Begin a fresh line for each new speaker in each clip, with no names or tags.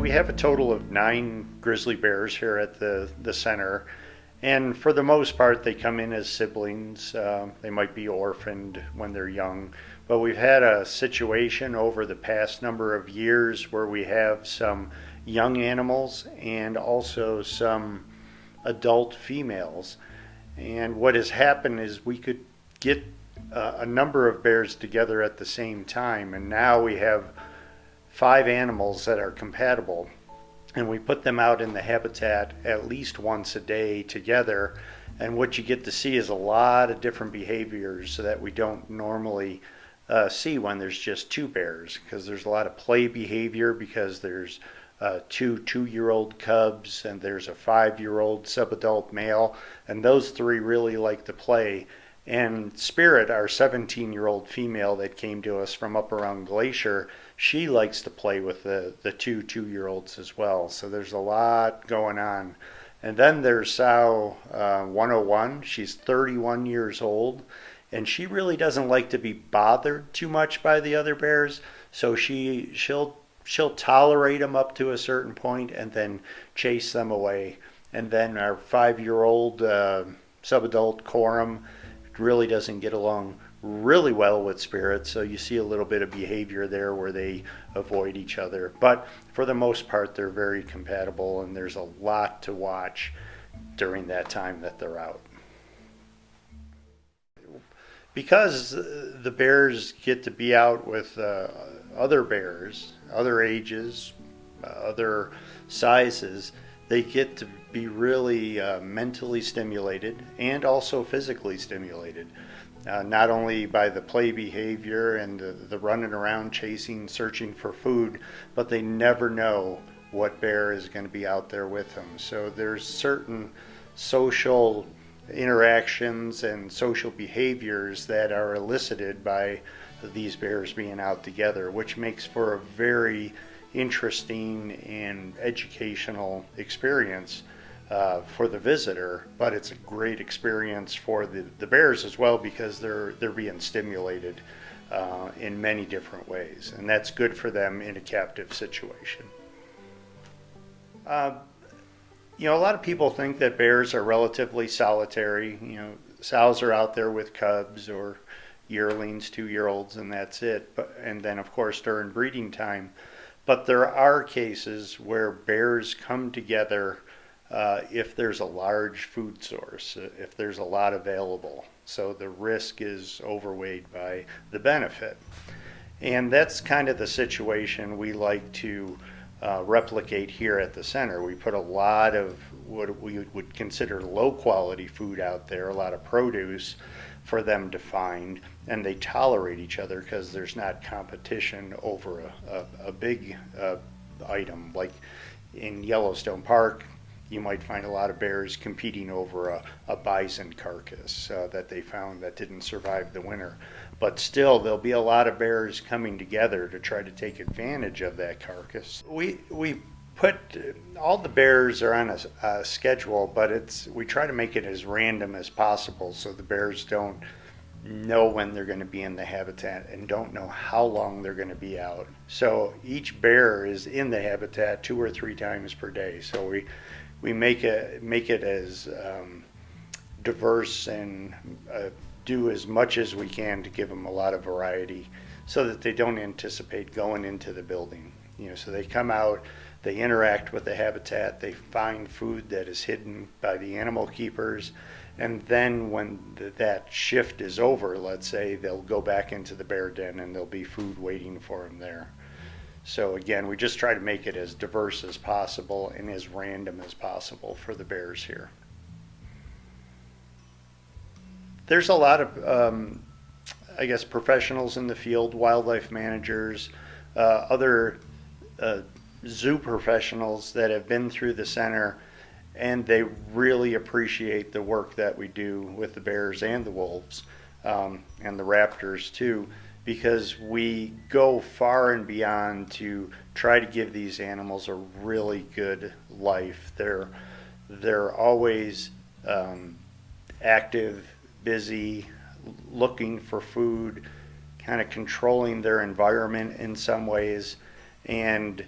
We have a total of 9 grizzly bears here at the center, and for the most part, they come in as siblings. They might be orphaned when they're young, but we've had a situation over the past number of years where we have some young animals and also some adult females. And what has happened is we could get a number of bears together at the same time, and now we have 5 animals that are compatible, and we put them out in the habitat at least once a day together. And what you get to see is a lot of different behaviors that we don't normally see when there's just 2 bears, because there's a lot of play behavior, because there's 2 2-year-old cubs and there's a 5-year-old subadult male, and those 3 really like to play. And Spirit, our 17-year-old female that came to us from up around Glacier, she likes to play with the 2 2-year-olds as well. So there's a lot going on. And then there's Sow 101. She's 31 years old, and she really doesn't like to be bothered too much by the other bears. So she'll tolerate them up to a certain point and then chase them away. And then our 5-year-old subadult Coram really doesn't get along really well with Spirit, so you see a little bit of behavior there where they avoid each other. But for the most part, they're very compatible, and there's a lot to watch during that time that they're out. Because the bears get to be out with other bears, other ages, other sizes, they get to be really mentally stimulated and also physically stimulated. Not only by the play behavior and the running around, chasing, searching for food, but they never know what bear is going to be out there with them. So there's certain social interactions and social behaviors that are elicited by these bears being out together, which makes for a very interesting and educational experience for the visitor. But it's a great experience for the bears as well, because they're being stimulated in many different ways, and that's good for them in a captive situation. A lot of people think that bears are relatively solitary. Sows are out there with cubs or yearlings, 2-year-olds, and that's it. And then, of course, during breeding time. But there are cases where bears come together if there's a large food source, if there's a lot available. So the risk is overweighed by the benefit. And that's kind of the situation we like to replicate here at the center. We put a lot of what we would consider low quality food out there, a lot of produce for them to find, and they tolerate each other because there's not competition over a big item. Like in Yellowstone Park, you might find a lot of bears competing over a bison carcass that they found that didn't survive the winter. But still, there'll be a lot of bears coming together to try to take advantage of that carcass. We put all the bears are on a schedule, but we try to make it as random as possible so the bears don't know when they're going to be in the habitat and don't know how long they're going to be out. So each bear is in the habitat 2 or 3 times per day. So we make it as diverse and do as much as we can to give them a lot of variety, so that they don't anticipate going into the building. So they come out, they interact with the habitat, they find food that is hidden by the animal keepers, and then when that shift is over, let's say, they'll go back into the bear den and there'll be food waiting for them there. So again, we just try to make it as diverse as possible and as random as possible for the bears here. There's a lot of, professionals in the field, wildlife managers, other zoo professionals that have been through the center, and they really appreciate the work that we do with the bears and the wolves, and the raptors too, because we go far and beyond to try to give these animals a really good life. They're always active, busy, looking for food, kind of controlling their environment in some ways, and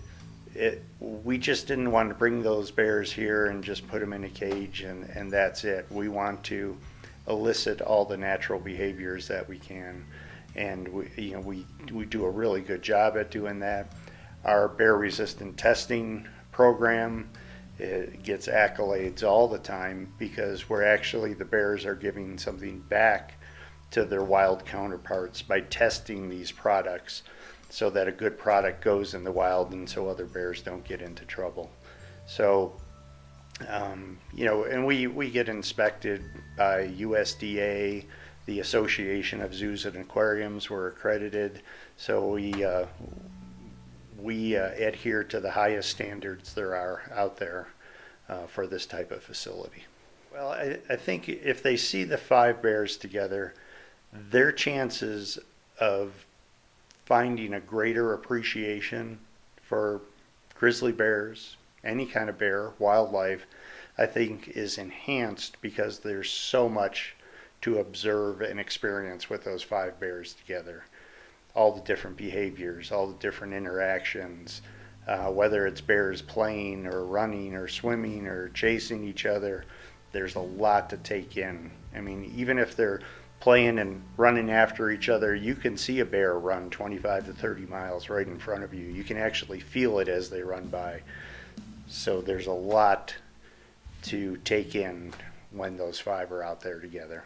we just didn't want to bring those bears here and just put them in a cage and that's it. We want to elicit all the natural behaviors that we can, and we do a really good job at doing that. Our bear resistant testing program, it gets accolades all the time because the bears are giving something back to their wild counterparts by testing these products so that a good product goes in the wild and so other bears don't get into trouble. So, and we get inspected by USDA, the Association of Zoos and Aquariums. We're accredited, so we adhere to the highest standards there are out there for this type of facility. Well, I think if they see the 5 bears together, their chances of finding a greater appreciation for grizzly bears, any kind of bear, wildlife, I think is enhanced because there's so much to observe and experience with those 5 bears together. All the different behaviors, all the different interactions, whether it's bears playing or running or swimming or chasing each other, there's a lot to take in. I mean, even if they're playing and running after each other, you can see a bear run 25 to 30 miles right in front of you. You can actually feel it as they run by. So there's a lot to take in when those 5 are out there together.